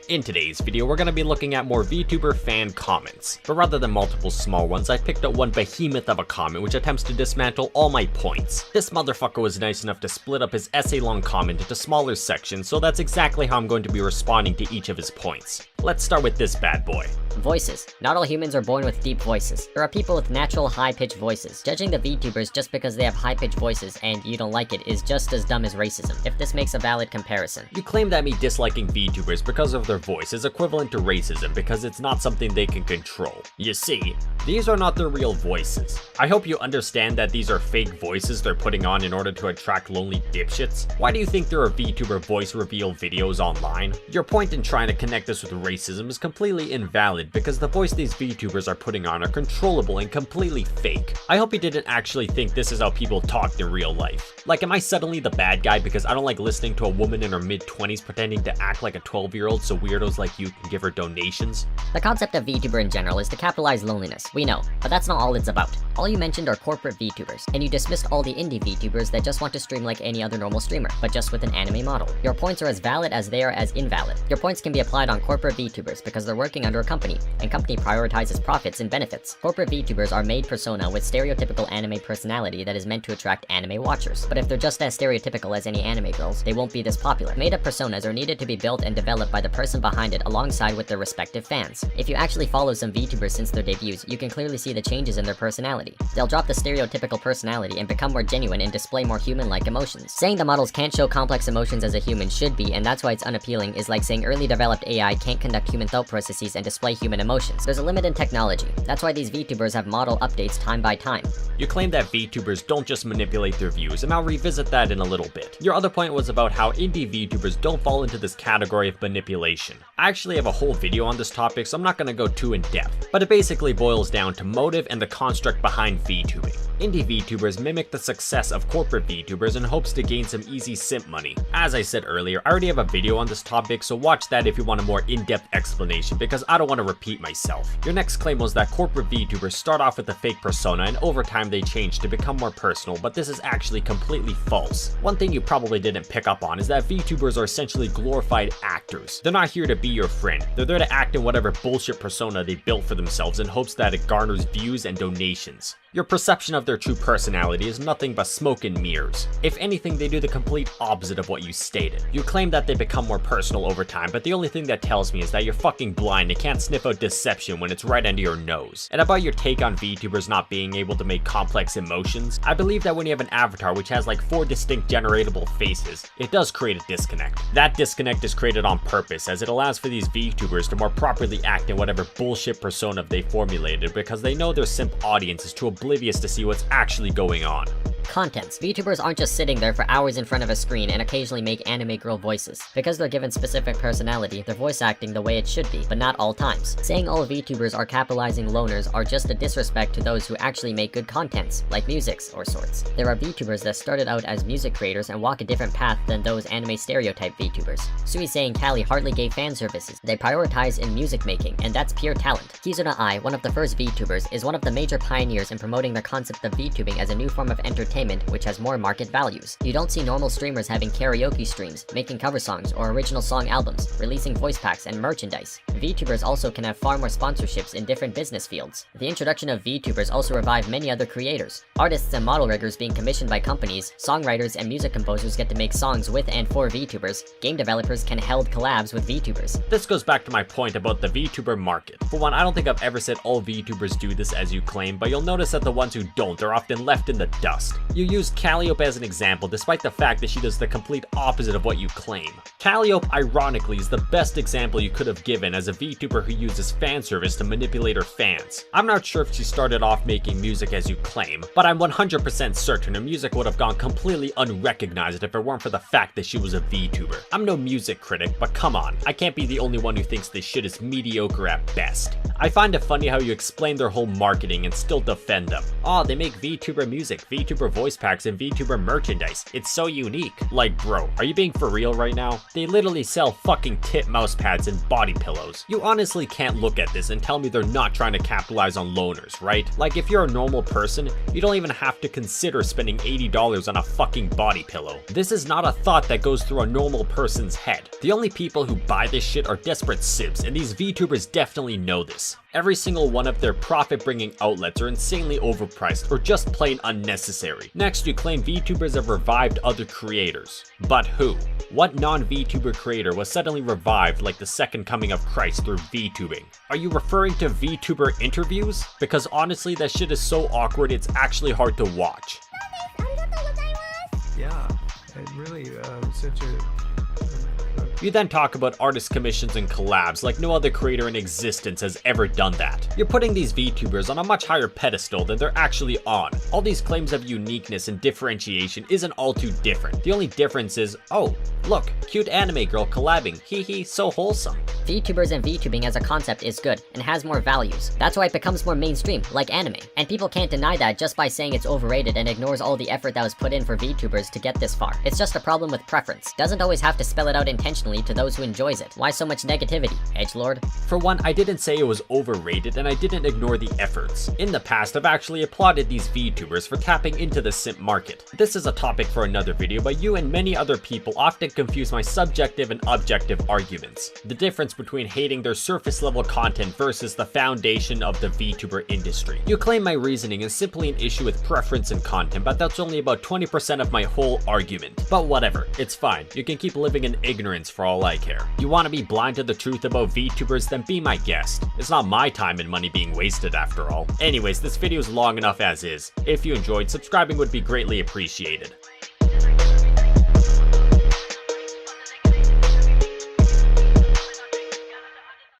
In today's video, we're going to be looking at more VTuber fan comments, but rather than multiple small ones, I picked up one behemoth of a comment which attempts to dismantle all my points. This motherfucker was nice enough to split up his essay-long comment into smaller sections, so that's exactly how I'm going to be responding to each of his points. Let's start with this bad boy. Voices. Not all humans are born with deep voices. There are people with natural high-pitched voices. Judging the VTubers just because they have high-pitched voices and you don't like it is just as dumb as racism, if this makes a valid comparison. You claim that me disliking VTubers because of their voice is equivalent to racism because it's not something they can control. You see, these are not their real voices. I hope you understand that these are fake voices they're putting on in order to attract lonely dipshits. Why do you think there are VTuber voice reveal videos online? Your point in trying to connect this with racism is completely invalid because the voice these VTubers are putting on are controllable and completely fake. I hope you didn't actually think this is how people talked in real life. Like, am I suddenly the bad guy because I don't like listening to a woman in her mid-20s pretending to act like a 12-year-old so weirdos like you can give her donations? The concept of VTuber in general is to capitalize loneliness, we know, but that's not all it's about. All you mentioned are corporate VTubers, and you dismissed all the indie VTubers that just want to stream like any other normal streamer, but just with an anime model. Your points are as valid as they are as invalid. Your points can be applied on corporate VTubers because they're working under a company, and company prioritizes profits and benefits. Corporate VTubers are made persona with stereotypical anime personality that is meant to attract anime watchers. But if they're just as stereotypical as any anime girls, they won't be this popular. Made-up personas are needed to be built and developed by the person behind it alongside with their respective fans. If you actually follow some VTubers since their debuts, you can clearly see the changes in their personality. They'll drop the stereotypical personality and become more genuine and display more human-like emotions. Saying the models can't show complex emotions as a human should be, and that's why it's unappealing, is like saying early developed AI can't conduct human thought processes and display human emotions. There's a limit in technology. That's why these VTubers have model updates time by time. You claim that VTubers don't just manipulate their views, and I'll revisit that in a little bit. Your other point was about how indie VTubers don't fall into this category of manipulation. I actually have a whole video on this topic, so I'm not gonna go too in depth, but it basically boils down to motive and the construct behind VTubing. Indie VTubers mimic the success of corporate VTubers in hopes to gain some easy simp money. As I said earlier, I already have a video on this topic, so watch that if you want a more in-depth explanation because I don't want to repeat myself. Your next claim was that corporate VTubers start off with a fake persona and over time they change to become more personal, but this is actually completely false. One thing you probably didn't pick up on is that VTubers are essentially glorified actors. They're not here to be your friend. They're there to act in whatever bullshit persona they built for themselves in hopes that it garners views and donations. Your perception of their true personality is nothing but smoke and mirrors. If anything, they do the complete opposite of what you stated. You claim that they become more personal over time, but the only thing that tells me is that you're fucking blind and can't sniff out deception when it's right under your nose. And about your take on VTubers not being able to make complex emotions, I believe that when you have an avatar which has like 4 distinct generatable faces, it does create a disconnect. That disconnect is created on purpose as it allows for these VTubers to more properly act in whatever bullshit persona they formulated because they know their simp audience is too oblivious to see what's actually going on. Contents. VTubers aren't just sitting there for hours in front of a screen and occasionally make anime girl voices. Because they're given specific personality, they're voice acting the way it should be, but not all times. Saying all VTubers are capitalizing loners are just a disrespect to those who actually make good contents, like musics or sorts. There are VTubers that started out as music creators and walk a different path than those anime stereotype VTubers. Sui Say and Callie hardly gave fan services. They prioritize in music making, and that's pure talent. Kizuna Ai, one of the first VTubers, is one of the major pioneers in promoting the concept of VTubing as a new form of entertainment which has more market values. You don't see normal streamers having karaoke streams, making cover songs or original song albums, releasing voice packs and merchandise. VTubers also can have far more sponsorships in different business fields. The introduction of VTubers also revived many other creators. Artists and model riggers being commissioned by companies, songwriters and music composers get to make songs with and for VTubers, game developers can held collabs with VTubers. This goes back to my point about the VTuber market. For one, I don't think I've ever said all VTubers do this as you claim, but you'll notice that the ones who don't are often left in the dust. You used Calliope as an example despite the fact that she does the complete opposite of what you claim. Calliope, ironically, is the best example you could have given as a VTuber who uses fan service to manipulate her fans. I'm not sure if she started off making music as you claim, but I'm 100% certain her music would have gone completely unrecognized if it weren't for the fact that she was a VTuber. I'm no music critic, but come on, I can't be the only one who thinks this shit is mediocre at best. I find it funny how you explain their whole marketing and still defend them. Oh, they make VTuber music, VTuber voice packs and VTuber merchandise. It's so unique. Like, bro, are you being for real right now? They literally sell fucking tit mouse pads and body pillows. You honestly can't look at this and tell me they're not trying to capitalize on loners, right? Like, if you're a normal person, you don't even have to consider spending $80 on a fucking body pillow. This is not a thought that goes through a normal person's head. The only people who buy this shit are desperate sibs, and these VTubers definitely know this. Every single one of their profit-bringing outlets are insanely overpriced or just plain unnecessary. Next, you claim VTubers have revived other creators. But who? What non-VTuber creator was suddenly revived like the second coming of Christ through VTubing? Are you referring to VTuber interviews? Because honestly, that shit is so awkward it's actually hard to watch. Yeah, it really such a... You then talk about artist commissions and collabs like no other creator in existence has ever done that. You're putting these VTubers on a much higher pedestal than they're actually on. All these claims of uniqueness and differentiation isn't all too different. The only difference is, oh, look, cute anime girl collabing, hee hee, so wholesome. VTubers and VTubing as a concept is good and has more values. That's why it becomes more mainstream, like anime. And people can't deny that just by saying it's overrated and ignores all the effort that was put in for VTubers to get this far. It's just a problem with preference. Doesn't always have to spell it out intentionally to those who enjoys it. Why so much negativity, edgelord? For one, I didn't say it was overrated and I didn't ignore the efforts. In the past, I've actually applauded these VTubers for tapping into the simp market. This is a topic for another video, but you and many other people often confuse my subjective and objective arguments. The difference between hating their surface level content versus the foundation of the VTuber industry. You claim my reasoning is simply an issue with preference and content, but that's only about 20% of my whole argument. But whatever, it's fine. You can keep living in ignorance for all I care. You want to be blind to the truth about VTubers, then be my guest. It's not my time and money being wasted after all. Anyways, this video is long enough as is. If you enjoyed, subscribing would be greatly appreciated.